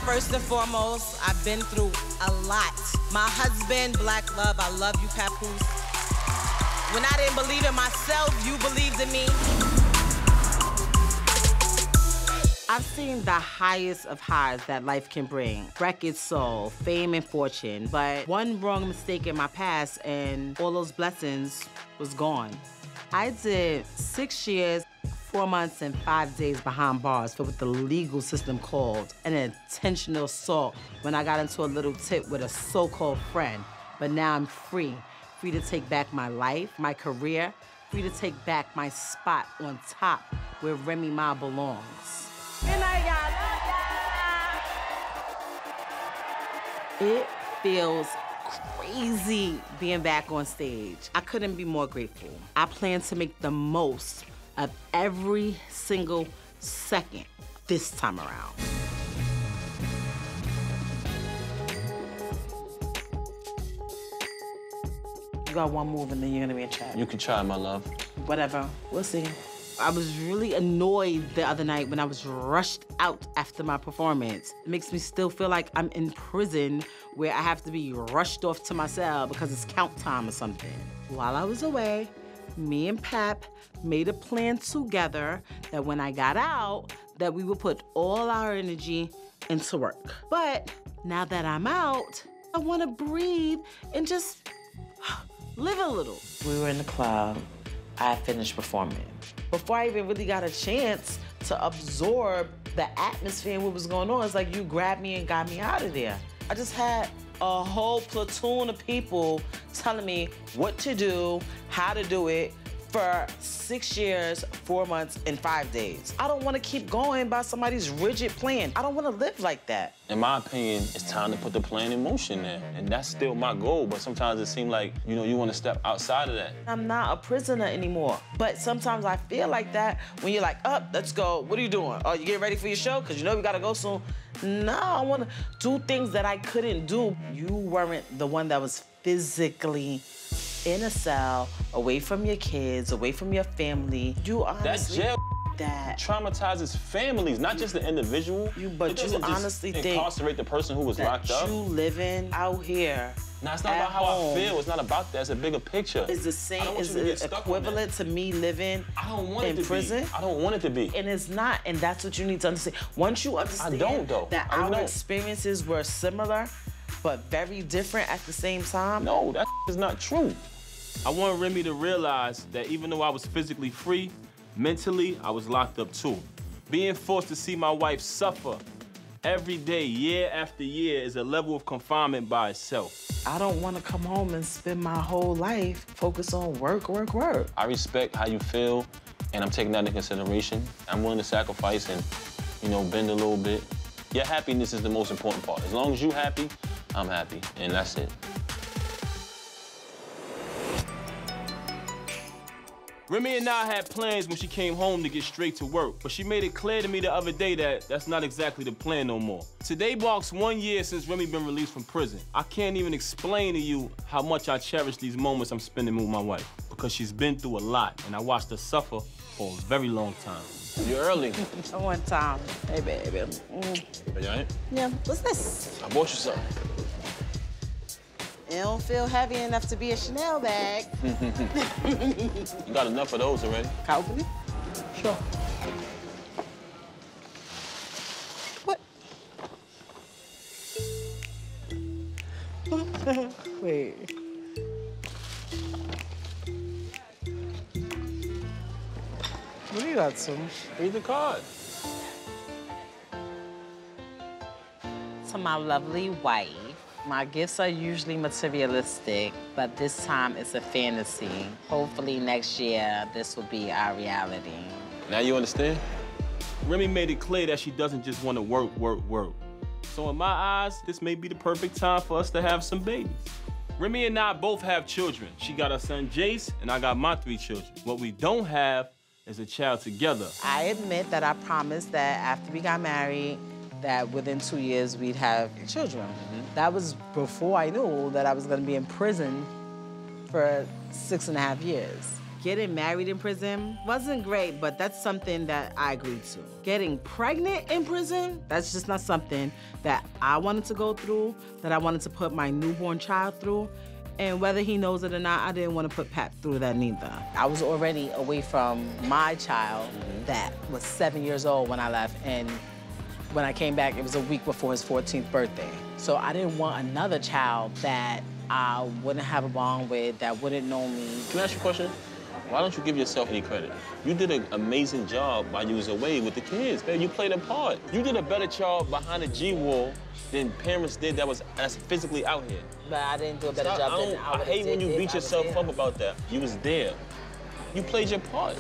First and foremost, I've been through a lot. My husband, Black Love, I love you, Papoose. When I didn't believe in myself, you believed in me. I've seen the highest of highs that life can bring. Records sold, fame and fortune, but one wrong mistake in my past and all those blessings was gone. I did 6 years, 4 months, and 5 days behind bars for what the legal system called an intentional assault when I got into a little tit with a so-called friend. But now I'm free to take back my life, my career, free to take back my spot on top where Remy Ma belongs. Good night, y'all. It feels crazy being back on stage. I couldn't be more grateful. I plan to make the most of every single second this time around. You got one move and then you're gonna be in chat. You can try, my love. Whatever, we'll see. I was really annoyed the other night when I was rushed out after my performance. It makes me still feel like I'm in prison where I have to be rushed off to my cell because it's count time or something. While I was away, me and Pap made a plan together that when I got out, that we would put all our energy into work. But now that I'm out, I wanna breathe and just live a little. We were in the club. I finished performing. Before I even really got a chance to absorb the atmosphere and what was going on, it's like you grabbed me and got me out of there. I just had a whole platoon of people telling me what to do, how to do it, for 6 years, 4 months, and 5 days. I don't want to keep going by somebody's rigid plan. I don't want to live like that. In my opinion, it's time to put the plan in motion there. And that's still my goal, but sometimes it seems like, you know, you want to step outside of that. I'm not a prisoner anymore. But sometimes I feel like that when you're like, up, let's go. What are you doing? Oh, you getting ready for your show? Because you know we got to go soon. No, I want to do things that I couldn't do. You weren't the one that was physically in a cell, away from your kids, away from your family. You honestly... That jail that traumatizes families, not just the individual. But you honestly think... incarcerate the person who was locked up. You living out here. No, it's not about how I feel. It's not about that. It's a bigger picture. It's the same. Is it equivalent to me living in prison? I don't want it to be. And it's not, and that's what you need to understand. Once you understand that our experiences were similar, but very different at the same time. No, that is not true. I want Remy to realize that even though I was physically free, mentally, I was locked up too. Being forced to see my wife suffer every day, year after year, is a level of confinement by itself. I don't want to come home and spend my whole life focused on work, work, work. I respect how you feel, and I'm taking that into consideration. I'm willing to sacrifice and, you know, bend a little bit. Your happiness is the most important part. As long as you're happy, I'm happy, and that's it. Remy and I had plans when she came home to get straight to work, but she made it clear to me the other day that that's not exactly the plan no more. Today marks 1 year since Remy been released from prison. I can't even explain to you how much I cherish these moments I'm spending with my wife, because she's been through a lot, and I watched her suffer for a very long time. You're early. One time. Hey, baby. Are you all right? Yeah, what's this? I bought you something. It don't feel heavy enough to be a Chanel bag. You got enough of those already? Can I open it? Sure. What? Wait. What do you got, some? Read the card. To my lovely wife. My gifts are usually materialistic, but this time it's a fantasy. Hopefully next year, this will be our reality. Now you understand? Remy made it clear that she doesn't just want to work, work, work. So in my eyes, this may be the perfect time for us to have some babies. Remy and I both have children. She got her son Jace, and I got my 3 children. What we don't have is a child together. I admit that I promised that after we got married, that within 2 years we'd have children. That was before I knew that I was gonna be in prison for 6.5 years. Getting married in prison wasn't great, but that's something that I agreed to. Getting pregnant in prison, that's just not something that I wanted to go through, that I wanted to put my newborn child through. And whether he knows it or not, I didn't want to put Pap through that neither. I was already away from my child that was 7 years old when I left, and when I came back, it was a week before his 14th birthday. So I didn't want another child that I wouldn't have a bond with, that wouldn't know me. Can I ask you a question? Why don't you give yourself any credit? You did an amazing job while you was away with the kids, man. You played a part. You did a better job behind the G-wall than parents did that's physically out here. But I didn't do a better job than I hate when you beat yourself up about that. You was there. You played your part.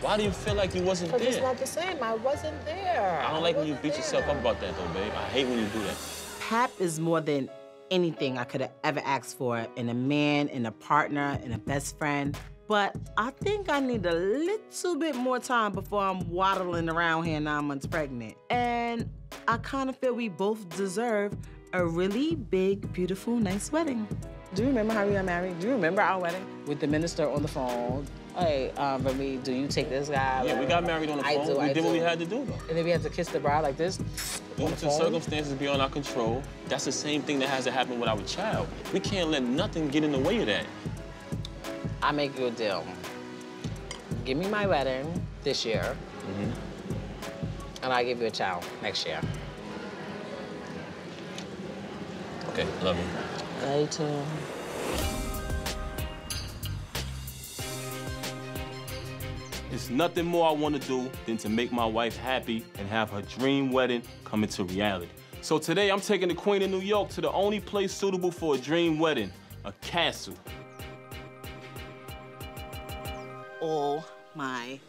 Why do you feel like you wasn't there? It's not the same. I wasn't there. I don't like when you beat yourself up about that, though, babe. I hate when you do that. Pap is more than anything I could have ever asked for in a man, in a partner, in a best friend. But I think I need a little bit more time before I'm waddling around here 9 months pregnant. And I kind of feel we both deserve a really big, beautiful, nice wedding. Do you remember how we got married? Do you remember our wedding? With the minister on the phone. Hey, Remy, do you take this guy? Yeah, we got married on the phone. We did what we had to do, though. And then we had to kiss the bride like this. Due to circumstances beyond our control, that's the same thing that has to happen with our child. We can't let nothing get in the way of that. I make you a deal. Give me my wedding this year, and I give you a child next year. Okay, love you. Love you too. There's nothing more I want to do than to make my wife happy and have her dream wedding come into reality. So today, I'm taking the Queen of New York to the only place suitable for a dream wedding, a castle. Oh my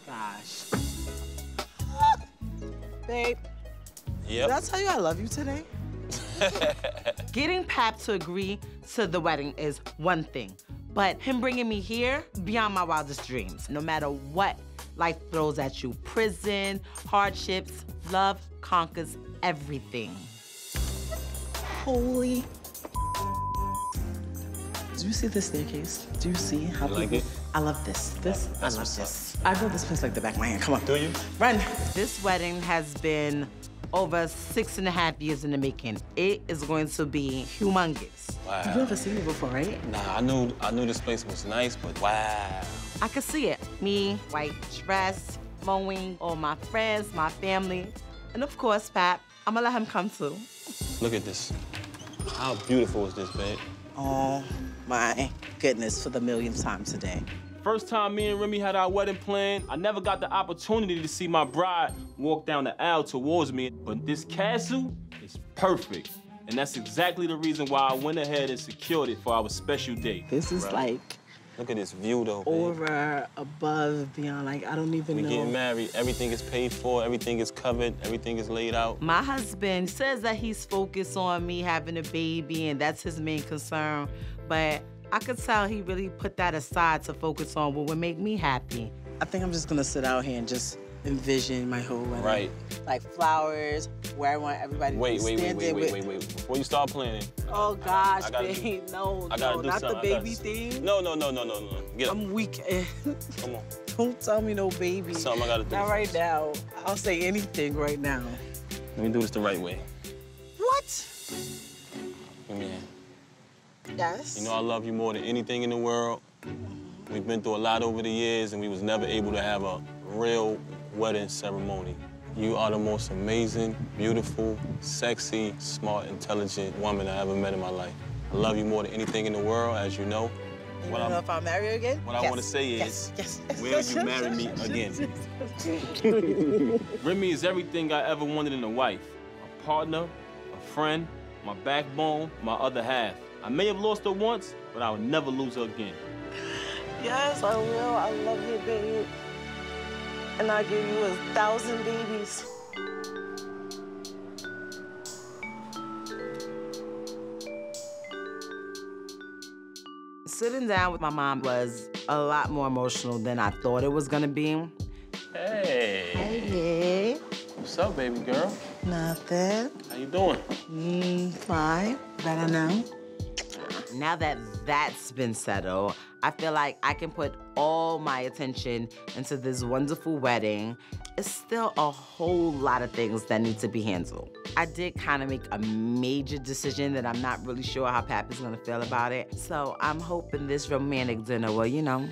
gosh. Babe. Yep. Did I tell you I love you today? Getting Pap to agree to the wedding is one thing, but him bringing me here, beyond my wildest dreams. No matter what life throws at you, prison, hardships, love conquers everything. Holy. Do you see this staircase? Do you see how you like it? I love this. I love this. I know this place like the back of my hand. Come on. Do you? Run. This wedding has been over 6.5 years in the making. It is going to be humongous. Wow. You've never seen it before, right? Nah, I knew this place was nice, but wow. I could see it. Me, white dress, flowing, all my friends, my family, and of course, Pap. I'm gonna let him come too. Look at this. How beautiful is this, babe? Oh my goodness, for the millionth time today. First time me and Remy had our wedding planned, I never got the opportunity to see my bride walk down the aisle towards me, but this castle is perfect. And that's exactly the reason why I went ahead and secured it for our special day. This is like... Look at this view, though, babe. Over, above, beyond, like, I don't even know. We getting married, everything is paid for, everything is covered, everything is laid out. My husband says that he's focused on me having a baby, and that's his main concern, but I could tell he really put that aside to focus on what would make me happy. I think I'm just gonna sit out here and just envision my whole wedding. Right. Like flowers, where I want everybody to be standing with. Wait. Before you start planning. Oh gosh, babe, no, not the baby thing. No. Get up. I'm weak. Come on. Don't tell me no baby. Something I gotta do. Not right now. I'll say anything right now. Let me do this the right way. What? Man. Yes. You know I love you more than anything in the world. We've been through a lot over the years, and we was never able to have a real wedding ceremony. You are the most amazing, beautiful, sexy, smart, intelligent woman I ever met in my life. I love you more than anything in the world, as you know. You wanna know if I'll marry you again? What I want to say is, will you marry me again? Remy is everything I ever wanted in a wife. A partner, a friend, my backbone, my other half. I may have lost her once, but I will never lose her again. Yes, I will. I love you, babe. And I'll give you 1,000 babies. Sitting down with my mom was a lot more emotional than I thought it was gonna be. Hey. Hey. What's up, baby girl? Nothing. How you doing? Fine. Better now. Now that that's been settled, I feel like I can put all my attention into this wonderful wedding. It's still a whole lot of things that need to be handled. I did kind of make a major decision that I'm not really sure how Pap is gonna feel about it. So I'm hoping this romantic dinner will, you know,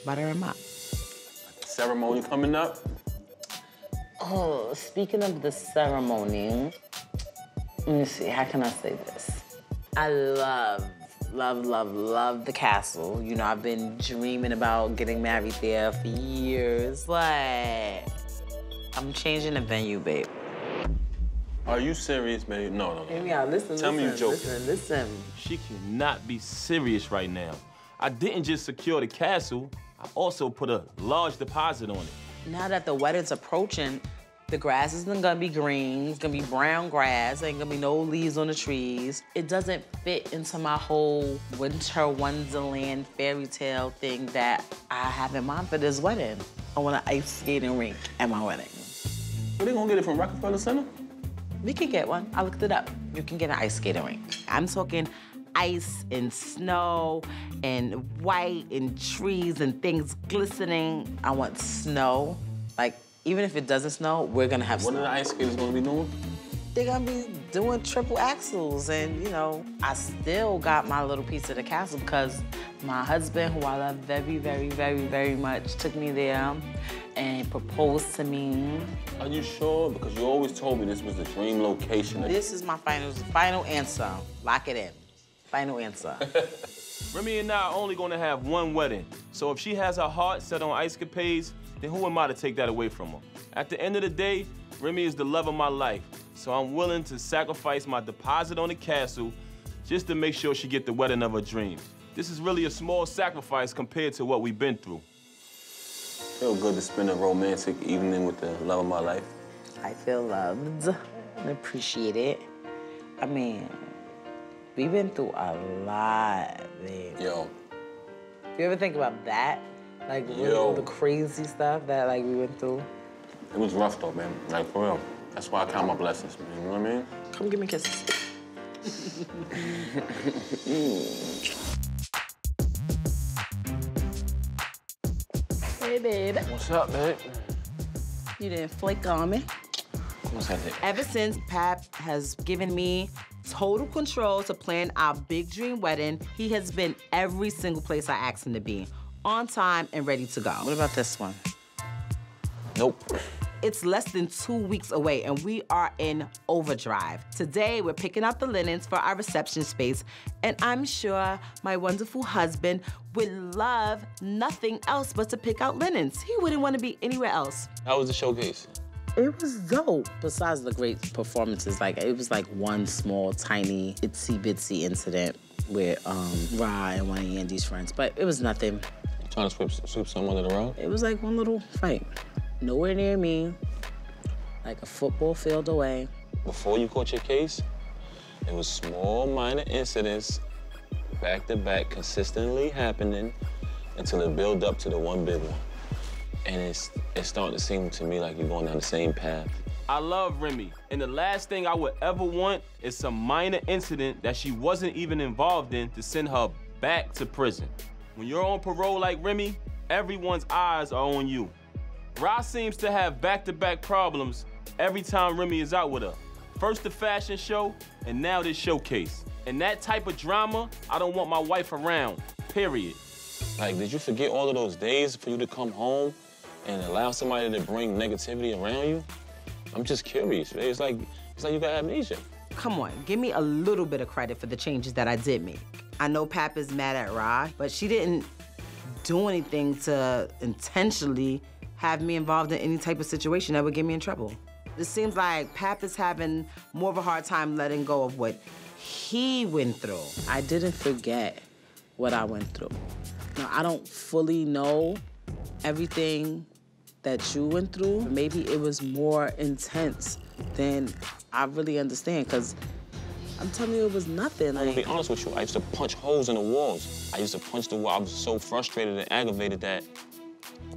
butter him up. Ceremony coming up? Oh, speaking of the ceremony, let me see, how can I say this? I love the castle. You know, I've been dreaming about getting married there for years, but I'm changing the venue, babe. Are you serious, babe? No. Hear me out, listen, Tell me you're joking. Listen. She cannot be serious right now. I didn't just secure the castle, I also put a large deposit on it. Now that the wedding's approaching, the grass isn't gonna be green, it's gonna be brown grass, ain't gonna be no leaves on the trees. It doesn't fit into my whole winter wonderland fairy tale thing that I have in mind for this wedding. I want an ice skating rink at my wedding. Where they gonna get it from Rockefeller Center? We can get one, I looked it up. You can get an ice skating rink. I'm talking ice and snow and white and trees and things glistening. I want snow. Like, even if it doesn't snow, we're gonna have snow. What are the ice skaters gonna be doing? They're gonna be doing triple axels, and you know, I still got my little piece of the castle because my husband, who I love very, very, very, very much, took me there and proposed to me. Are you sure? Because you always told me this was the dream location. This is my final answer. Lock it in. Final answer. Remy and I are only gonna have one wedding, so if she has her heart set on ice capades, then who am I to take that away from her? At the end of the day, Remy is the love of my life, so I'm willing to sacrifice my deposit on the castle just to make sure she get the wedding of her dreams. This is really a small sacrifice compared to what we've been through. Feel good to spend a romantic evening with the love of my life. I feel loved and appreciated. I mean, we've been through a lot, babe. Yo. You ever think about that? Like, really, all the crazy stuff that, like, we went through? It was rough, though, man. Like, for real. That's why I count my blessings, man. You know what I mean? Come give me kisses. Hey, babe. What's up, babe? You didn't flake on me. What's that? Ever since Pap has given me total control to plan our big dream wedding, he has been every single place I asked him to be, on time and ready to go. What about this one? Nope. It's less than 2 weeks away and we are in overdrive. Today, we're picking out the linens for our reception space, and I'm sure my wonderful husband would love nothing else but to pick out linens. He wouldn't want to be anywhere else. How was the showcase? It was dope. Besides the great performances, like, it was like one small, tiny, itsy-bitsy incident with Ra and one of Yandy's friends, but it was nothing. Trying to sweep someone under the rug? It was like one little fight. Nowhere near me, like a football field away. Before you caught your case, it was small, minor incidents, back-to-back, consistently happening until it built up to the one big one. And it's starting to seem to me like you're going down the same path. I love Remy, and the last thing I would ever want is some minor incident that she wasn't even involved in to send her back to prison. When you're on parole like Remy, everyone's eyes are on you. Ra seems to have back-to-back problems every time Remy is out with her. First the fashion show, and now this showcase. And that type of drama, I don't want my wife around, period. Like, did you forget all of those days for you to come home and allow somebody to bring negativity around you? I'm just curious. It's like you got amnesia. Come on, give me a little bit of credit for the changes that I did make. I know Pap is mad at Ra, but she didn't do anything to intentionally have me involved in any type of situation that would get me in trouble. It seems like Pap is having more of a hard time letting go of what he went through. I didn't forget what I went through. Now, I don't fully know everything that you went through. Maybe it was more intense than I really understand, because I'm telling you, it was nothing. I'm gonna be honest with you, I used to punch holes in the walls. I used to punch the wall. I was so frustrated and aggravated that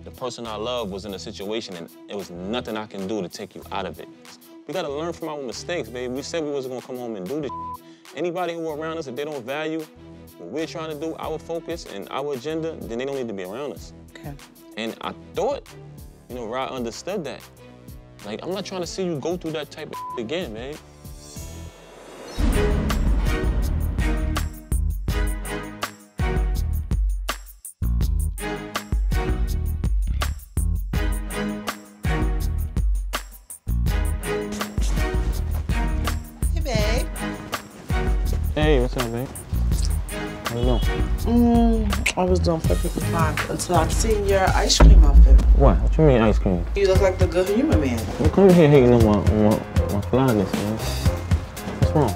the person I love was in a situation and there was nothing I can do to take you out of it. We gotta learn from our mistakes, baby. We said we wasn't gonna come home and do this. Anybody who are around us, if they don't value what we're trying to do, our focus and our agenda, then they don't need to be around us. Okay. And I thought, you know, Rod understood that. Like, I'm not trying to see you go through that type of again, man. Hey, what's up, babe? How you doing? I was doing perfectly fine until I seen your ice cream outfit. What you mean ice cream? You look like the good human man. Don't come here hating on my flyness, man. What's wrong?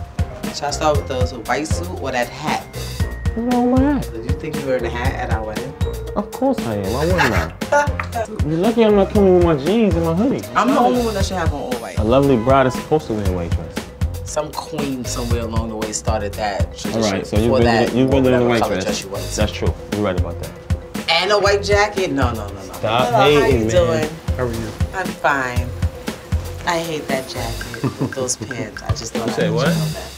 Should I start with the white suit or that hat? What's wrong with my hat? Did you think you were in a hat at our wedding? Of course I am. Why wouldn't I? You're lucky I'm not coming with my jeans and my hoodie. I'm the only one that should have on all white. A lovely bride is supposed to wear a white dress. Some queen somewhere along the way started that tradition. All right, so you've been in a white dress. You wanted. That's true. You're right about that. And a white jacket? No. Stop Hello, hating, how you man. doing? How are you? I'm fine. I hate that jacket with those pants. I just thought You I'd say let what? you know that.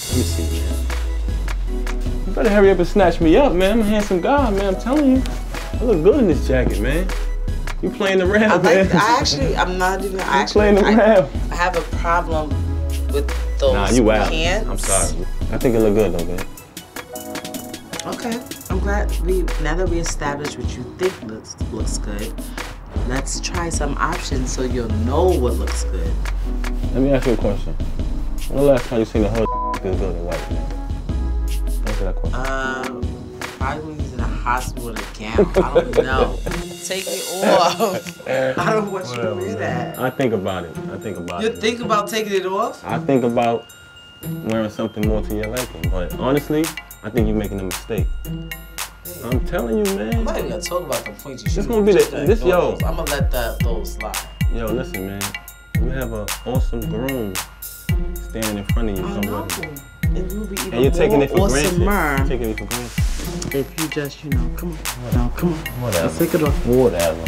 Let me see, man. You better hurry up and snatch me up, man. I'm a handsome guy, man. I'm telling you. I look good in this jacket, man. You playing around, man. I'm not even. I have a problem with those Nah, you out. pants. I'm sorry. I think it look good though, man. Okay, I'm glad now that we established what you think looks good, let's try some options so you'll know what looks good. Let me ask you a question. When the last time you seen a hood feel good in white, man? Answer that question. Probably when he's in a hospital with a gown. I don't know. Take it off. I don't want you to wear that. I think about it. You think about taking it off? I think about wearing something more to your liking, but honestly, I think you're making a mistake. I'm telling you, man. I'm not even gonna talk about the points you should. This gonna be yo. I'm gonna let those slide. Yo, listen, man. You have an awesome groom standing in front of you. I know. And you'll be even and you're taking it for granted. Awesomer. Taking it for granted. If you just, come on. No, come on. Whatever. Let's take it off. Whatever.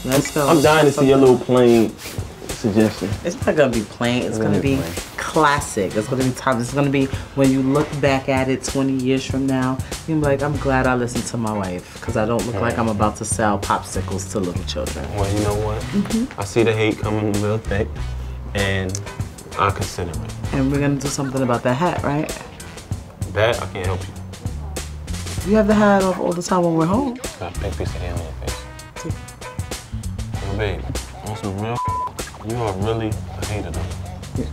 Let's go. I'm dying to see your little plain suggestion. It's not gonna be plain. It's gonna be classic. It's gonna be timeless. It's gonna be when you look back at it 20 years from now, you're gonna be like, I'm glad I listened to my wife because I don't look like I'm about to sell popsicles to little children. Well, you know what? I see the hate coming real thick, and I consider it. And we're gonna do something about that hat, right? That I can't help you. You have the hat off all the time when we're home. Got a big piece of hair on your face. Yo, babe, on some real, you are really a hater though. Yeah.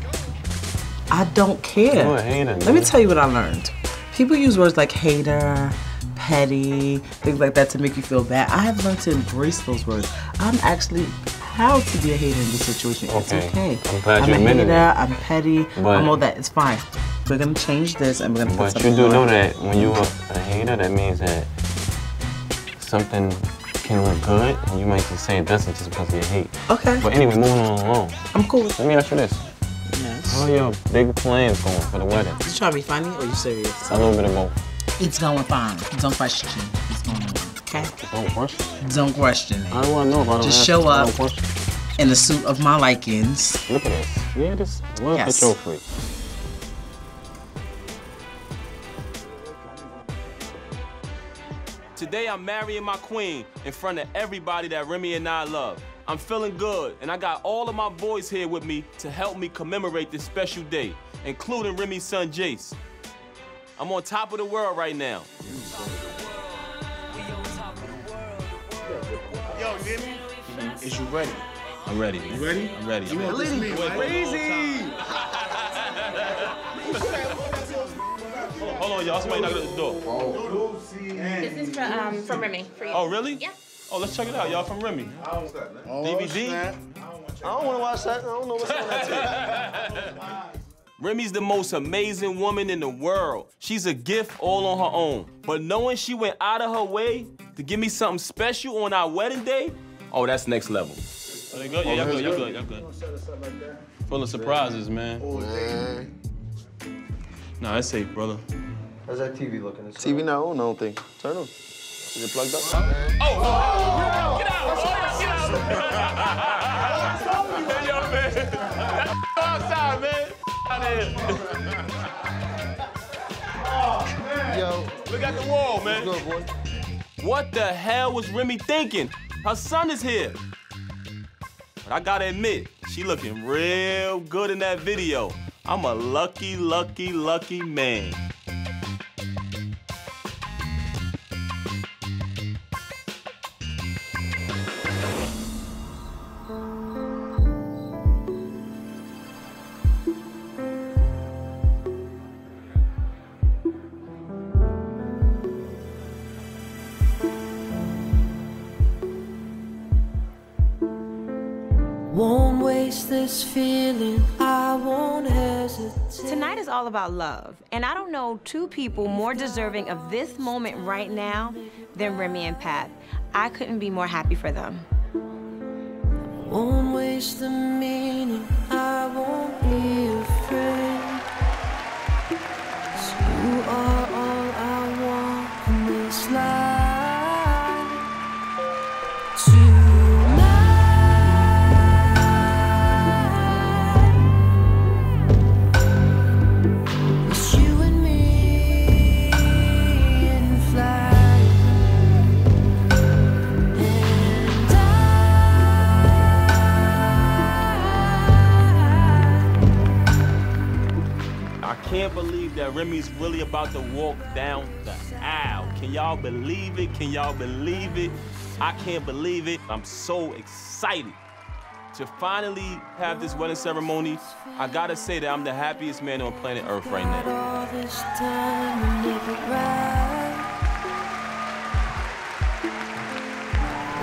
I don't care. You're a hater, man. Let me tell you what I learned. People use words like hater, petty, things like that to make you feel bad. I have learned to embrace those words. I'm actually proud to be a hater in this situation. It's okay. I'm glad I'm you a admitted hater, it. I'm petty, I'm all that. It's fine. We're gonna change this and we're gonna put But something you do on. know that when you're a hater, that means that something can look good, and you might just say it doesn't just because of your hate. Okay. But anyway, moving on along. I'm cool. Let me ask you this. Yes. How are your big plans going for the wedding? You trying to be funny or you serious? A little bit of both. It's going fine. Don't question. It's going on. Okay? Don't question. Don't question it. I don't want to know if I don't Just ask, show I up don't question. in a suit of my likings. Look at this. Yeah, this one Yes. control freak. Today I'm marrying my queen in front of everybody that Remy and I love. I'm feeling good, and I got all of my boys here with me to help me commemorate this special day, including Remy's son, Jace. I'm on top of the world right now. Yo, you hear me? Is you ready? I'm ready. You ready? I'm ready. You want this me, right? Crazy! Hold on, y'all. Somebody knock at the door. This is from Remy, for you. Oh, really? Yeah. Oh, let's check it out. Y'all from Remy. Oh, DVD? snap. I don't want to watch that. I don't know what's on that tape. Remy's the most amazing woman in the world. She's a gift all on her own. But knowing she went out of her way to give me something special on our wedding day, oh, that's next level. Oh, they good? Yeah, y'all good. Full of surprises, man. Man. Nah, that's safe, brother. How's that TV looking? TV not on, I don't think. Turn on. Is it plugged up? Oh! Get out! Hey, yo, man. Outside, man. Out here. Yo, at the wall, man. Good, boy. What the hell was Remy thinking? Her son is here. But I gotta admit, she looking real good in that video. I'm a lucky, lucky, lucky man. Won't waste this feeling, I won't hesitate. Tonight is all about love, and I don't know two people more deserving of this moment right now than Remy and Pap. I couldn't be more happy for them. Won't waste the meaning, I won't be afraid. 'Cause you are all I want in this life. It's you and me in flight. And I can't believe that Remy's really about to walk down the aisle. Can y'all believe it? Can y'all believe it? I can't believe it. I'm so excited to finally have this wedding ceremony. I gotta say that I'm the happiest man on planet Earth right now. all this time and never right.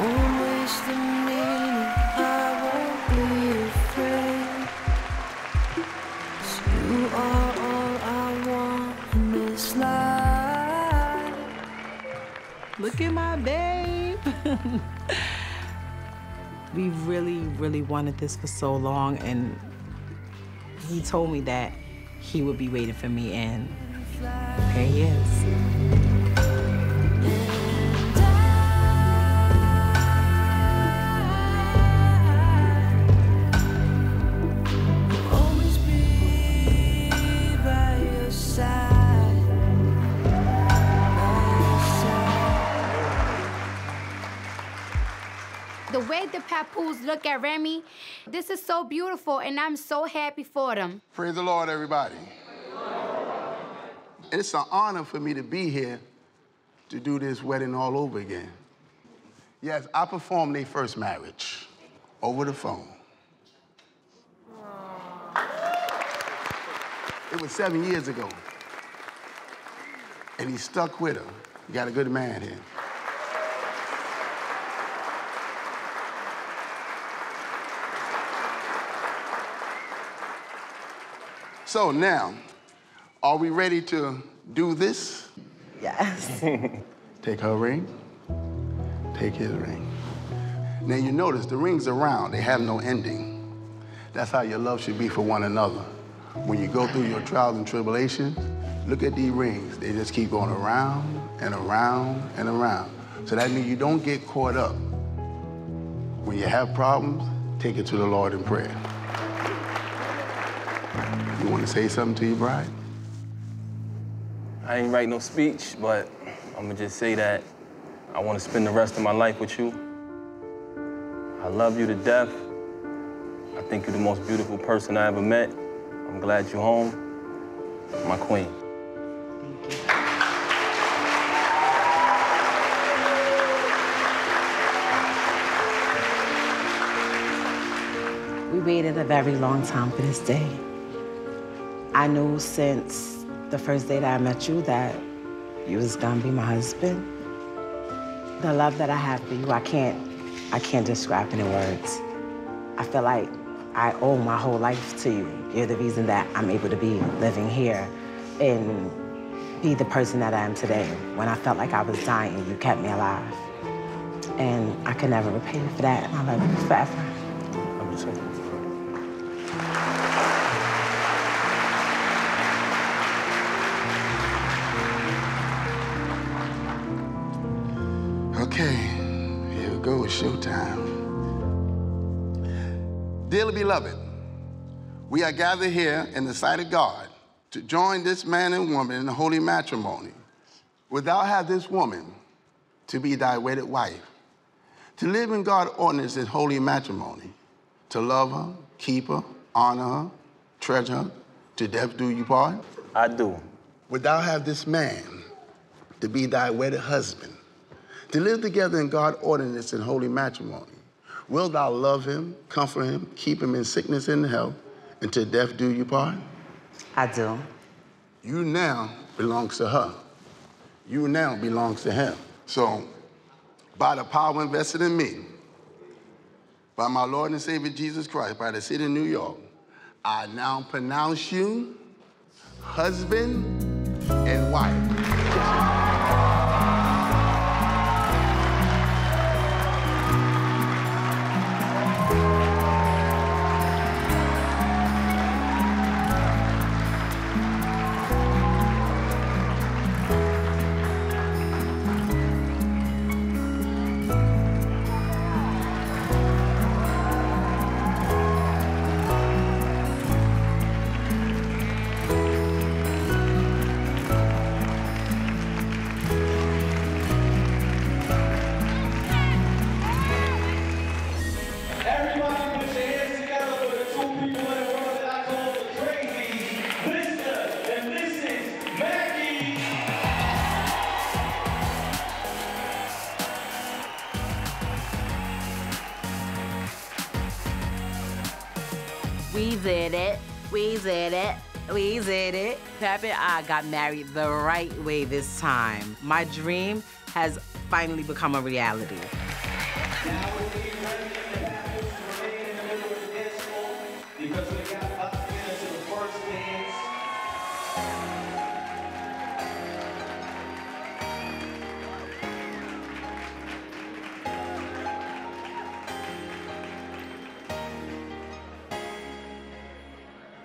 Won't waste the meaning, I won't be afraid. 'Cause you are all I want in this life. Look at my babe. We really, really wanted this for so long, and he told me that he would be waiting for me, and here he is. Always be by your side. The way the Papoose look at Remy, this is so beautiful, and I'm so happy for them. Praise the Lord, everybody. It's an honor for me to be here to do this wedding all over again. Yes, I performed their first marriage over the phone. It was 7 years ago. And he stuck with her. You got a good man here. So now, are we ready to do this? Yes. Take her ring, take his ring. Now you notice the rings are round, they have no ending. That's how your love should be for one another. When you go through your trials and tribulations, look at these rings. They just keep going around and around and around. So that means you don't get caught up. When you have problems, take it to the Lord in prayer. You want to say something to your bride? I ain't write no speech, but I'm gonna just say that I want to spend the rest of my life with you. I love you to death. I think you're the most beautiful person I ever met. I'm glad you're home. My queen. We waited a very long time for this day. I knew since the first day that I met you that you was gonna be my husband. The love that I have for you, I can't describe in words. I feel like I owe my whole life to you. You're the reason that I'm able to be living here and be the person that I am today. When I felt like I was dying, you kept me alive. And I can never repay you for that, and I love you forever. I'm just saying. Okay, here we go, it's showtime. Dearly beloved, we are gathered here in the sight of God to join this man and woman in the holy matrimony. Wilt thou have this woman to be thy wedded wife, to live in God's ordinance in holy matrimony, to love her, keep her, honor her, treasure her, to death do you part? I do. Wilt thou have this man to be thy wedded husband, to live together in God's ordinance in holy matrimony? Wilt thou love him, comfort him, keep him in sickness and health, and to death do you part? I do. You now belongs to her. You now belongs to him. So, by the power invested in me, by my Lord and Savior Jesus Christ, by the city of New York, I now pronounce you husband and wife. We did it. We did it. We did it. Pap and I got married the right way this time. My dream has finally become a reality. Now we're getting ready to have to remain in the middle of the dance floor because we got about to get into the first dance.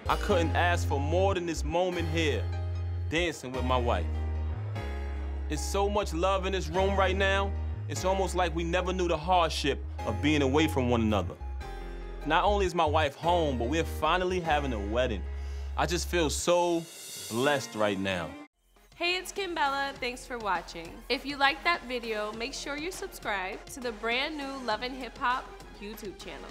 I couldn't ask for more than this moment here, dancing with my wife. It's so much love in this room right now, it's almost like we never knew the hardship of being away from one another. Not only is my wife home, but we're finally having a wedding. I just feel so blessed right now. Hey, it's Kim Bella. Thanks for watching. If you liked that video, make sure you subscribe to the brand new Love and Hip Hop YouTube channel.